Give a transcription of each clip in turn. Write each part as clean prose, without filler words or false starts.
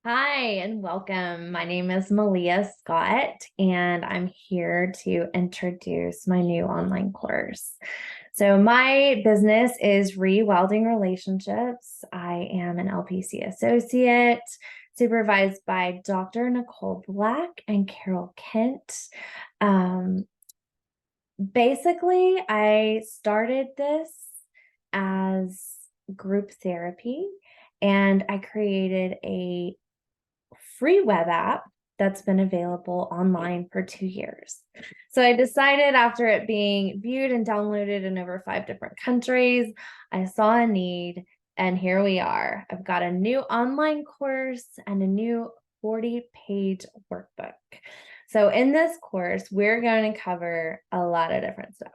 Hi and welcome. My name is Malia Scott, and I'm here to introduce my new online course. So, my business is Rewelding Relationships. I am an LPC associate supervised by Dr. Nicole Black and Carol Kent. Um, Basically, I started this as group therapy, and I created a free web app that's been available online for 2 years. So I decided, after it being viewed and downloaded in over 5 different countries, I saw a need, and here we are. I've got a new online course and a new 40-page workbook. So in this course, we're going to cover a lot of different stuff.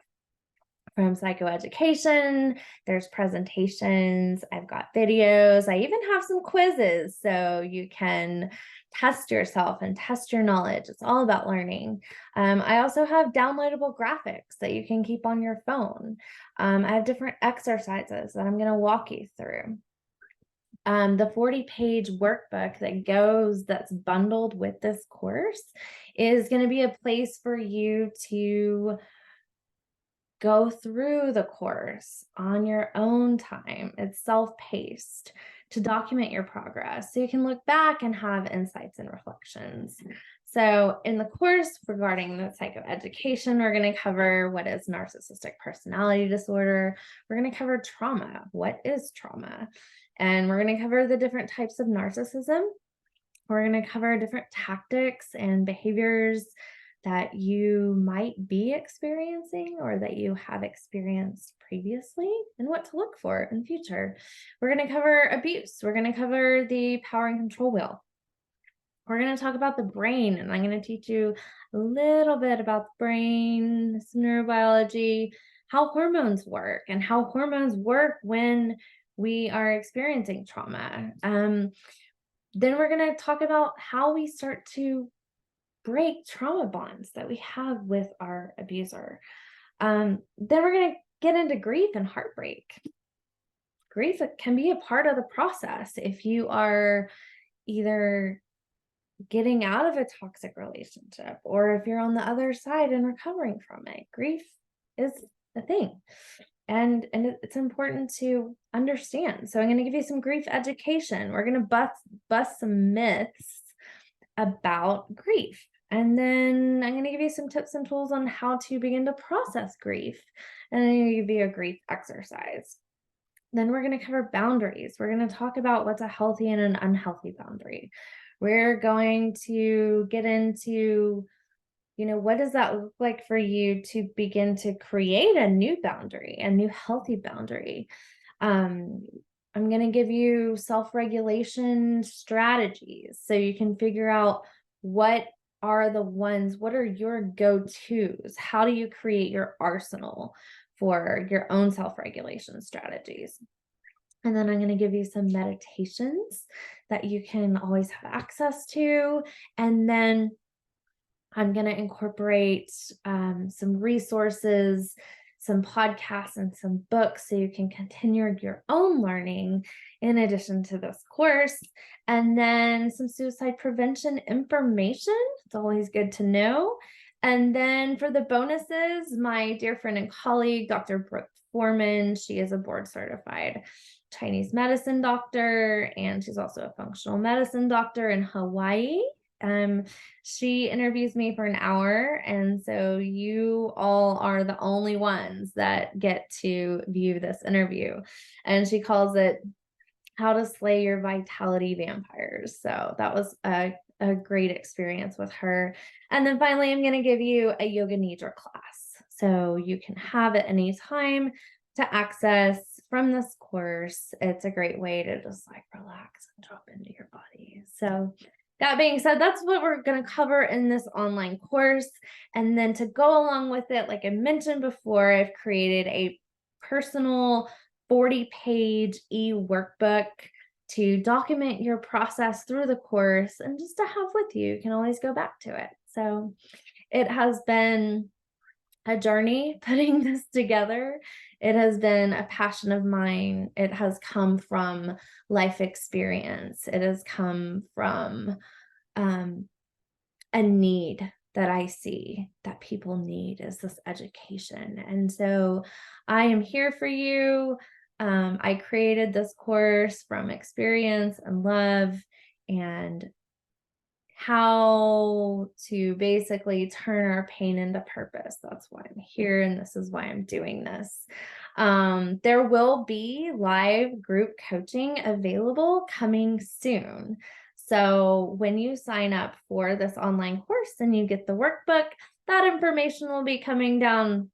From psychoeducation, there's presentations, I've got videos, I even have some quizzes so you can test yourself and test your knowledge. It's all about learning. I also have downloadable graphics that you can keep on your phone. I have different exercises that I'm going to walk you through. The 40-page workbook that's bundled with this course is going to be a place for you to go through the course on your own time. It's self-paced to document your progress so you can look back and have insights and reflections. So in the course regarding the psychoeducation, we're going to cover what is narcissistic personality disorder. We're going to cover trauma. What is trauma? And we're going to cover the different types of narcissism. We're going to cover different tactics and behaviors that you might be experiencing or that you have experienced previously, and what to look for in the future. We're going to cover abuse. We're going to cover the power and control wheel. We're going to talk about the brain, and I'm going to teach you a little bit about the brain, some neurobiology, how hormones work, and how hormones work when we are experiencing trauma. Then we're going to talk about how we start to break trauma bonds that we have with our abuser. Then we're going to get into grief and heartbreak. Grief can be a part of the process if you are either getting out of a toxic relationship or if you're on the other side and recovering from it. Grief is a thing. And it's important to understand. So I'm going to give you some grief education. We're going to bust some myths about grief. And then I'm going to give you some tips and tools on how to begin to process grief. And then I'm going to give you a grief exercise. Then we're going to cover boundaries. We're going to talk about what's a healthy and an unhealthy boundary. We're going to get into, what does that look like for you to begin to create a new boundary, a new healthy boundary. I'm going to give you self-regulation strategies so you can figure out what are your go-tos? How do you create your arsenal for your own self-regulation strategies? And then I'm going to give you some meditations that you can always have access to. And then I'm going to incorporate some resources, some podcasts, and some books so you can continue your own learning in addition to this course. And then some suicide prevention information. It's always good to know. And then for the bonuses, my dear friend and colleague, Dr. Brooke Foreman, she is a board certified Chinese medicine doctor, and she's also a functional medicine doctor in Hawaii. She interviews me for an hour, and so you all are the only ones that get to view this interview. And she calls it How to Slay Your Vitality Vampires. So that was a great experience with her. And then finally, I'm going to give you a yoga nidra class. So you can have it anytime to access from this course. It's a great way to just relax and drop into your body. So that being said, that's what we're going to cover in this online course. And then to go along with it, like I mentioned before, I've created a personal 40-page eWorkbook to document your process through the course and just to have with you. You can always go back to it. So it has been a journey putting this together. It has been a passion of mine. It has come from life experience. It has come from a need that I see that people need is this education. And so I am here for you. I created this course from experience and love and how to basically turn our pain into purpose. That's why I'm here, and this is why I'm doing this. There will be live group coaching available coming soon. So when you sign up for this online course and you get the workbook, that information will be coming down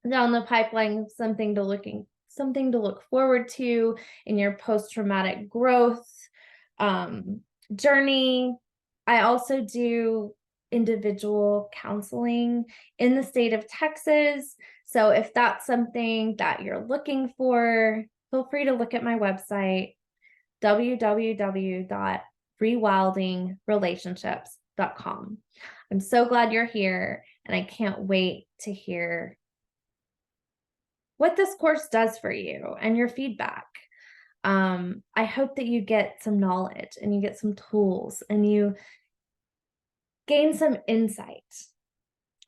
the pipeline, something to look forward to in your post-traumatic growth journey. I also do individual counseling in the state of Texas. So if that's something that you're looking for, feel free to look at my website, www.rewildingrelationships.com. I'm so glad you're here, and I can't wait to hear what this course does for you and your feedback. I hope that you get some knowledge and you get some tools and you gain some insight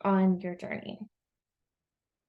on your journey.